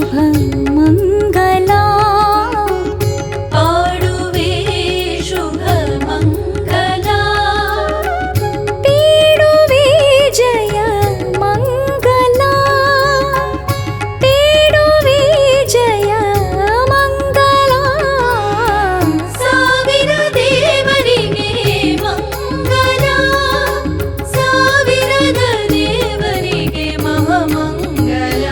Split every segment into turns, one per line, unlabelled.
ಶುಭ ಮಂಗಲ
ಪಾಡುವೆ ಶುಭ ಮಂಗಲ
ಬೇಡುವೆ ಜಯ ಮಂಗಲ ಬೇಡುವೆ ಜಯ ಮಂಗಲ
ಸಾವಿರ ದೇವರಿಗೆ ಮಂಗಲ ಸಾವಿರದ ದೇವರಿಗೆ ಮಹಾಮಂಗಲ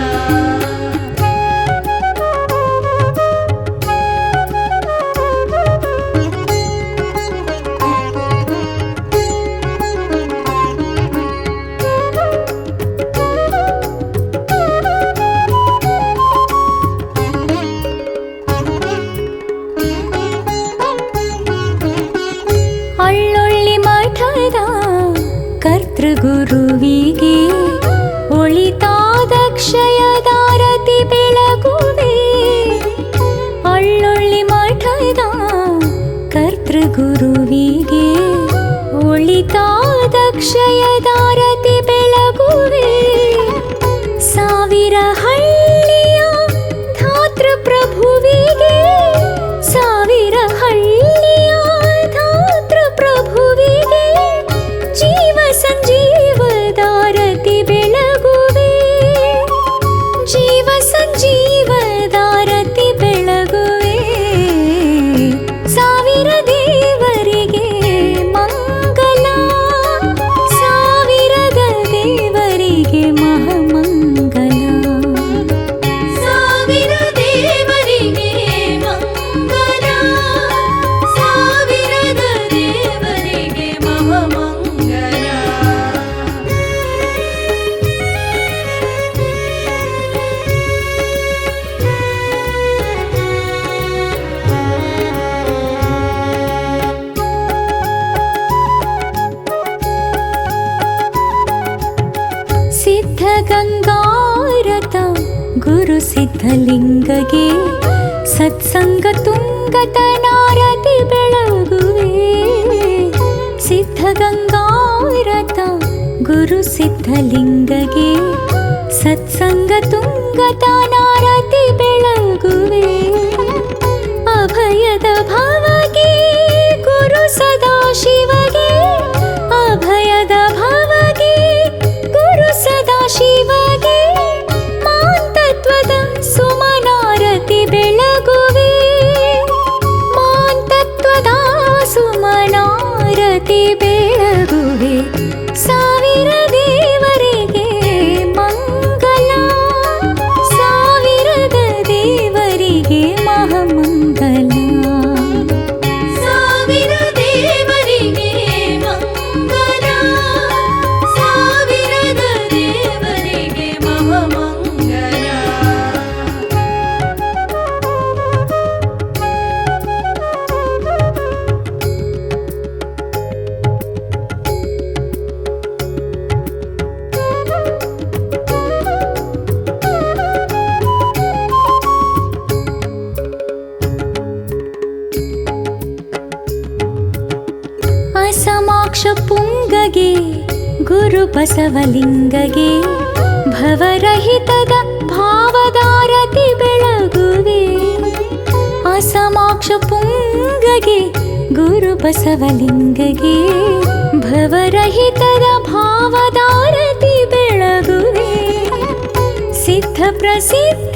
ಅಳ್ಳೊಳ್ಳಿ ಮಠದ ಕರ್ತೃಗುರುವಿಗೆ ಒಳಿತಾದ ಕ್ಷಯದಾರತಿ ಬೆಳಗುವೆ ಅಳ್ಳೊಳ್ಳಿ ಮಠದ ಕರ್ತೃಗುರುವಿಗೆ ಒಳಿತಾದ ಕ್ಷಯದಾರತಿ ಬೆಳಗುವೆ ಸಾವಿರ ಹಳ್ಳಿಯ ಧಾತೃ ಪ್ರಭುವಿಗೆ ಸಾವಿರ ಹಳ್ಳಿಯ ಧಾತೃ ಪ್ರಭುವಿಗೆ ಜೀವ ಸಂಜೀವದಾರತಿ ಬೆಳಗುವೆ ಜೀವ ಸಂಜೀವದಾರತಿ ಬೆಳಗುವೆ ಸಾವಿರ ದೇವರಿಗೆ ಮಂಗಲ ಸಾವಿರದ ದೇವರಿಗೆ ಮಹಾಮಂಗಲ
ಸಾವಿರ ದೇವರಿಗೆ ಮಂಗಲ ಸಾವಿರದ ದೇವರಿಗೆ ಮಹಾಮಂಗಲ
ಸಿದ್ಧಗಂಗಾರತ ಗುರು ಸಿದ್ಧಲಿಂಗಗೆ ಸತ್ಸಂಗ ತುಂಗತನಾರತಿ ಬೆಳಗುವೆ ಸಿದ್ಧಗಂಗಾರತ ಗುರು ಸಿದ್ಧಲಿಂಗಗೆ ಸತ್ಸಂಗ ತುಂಗತನಾರತಿ ಬೆಳಗುವೆ ಅಭಯದ ಭವಗೆ ಗುರು ಸದಾಶಿವಗೆ ಅಭಯದ ಭವಗೆ ಗುರು ಸದಾಶಿವಗೆ ಮಾಂತತ್ವದ ಸುಮನಾರತಿ ಬೆಳಗುವೆ ಮಾಂತತ್ವದ ಸುಮನಾರತಿ ಬೆಳಗುವೆ ಸಾವಿರ ದೇವರಿಗೆ ಮಂಗಲ ಸಾವಿರದ ದೇವರಿಗೆ ಮಹಾಮಂಗಲ
ಸಾವಿರ ದೇವರಿಗೆ ಮಂಗಲ ಸಾವಿರದ ದೇವರಿಗೆ ಮಹಾಮಂಗಲ
ಅಸಮಾಕ್ಷ ಪುಂಗಗೆ ಗುರು ಬಸವಲಿಂಗಗೆ ಭವರಹಿತದ ಭಾವದಾರತಿ ಬೆಳಗುವೆ ಅಸಮಾಕ್ಷ ಪುಂಗಗೆ ಗುರು ಬಸವಲಿಂಗಗೆ ಭವರಹಿತದ ಭಾವದಾರತಿ ಬೆಳಗುವೆ ಸಿದ್ಧ ಪ್ರಸಿದ್ಧ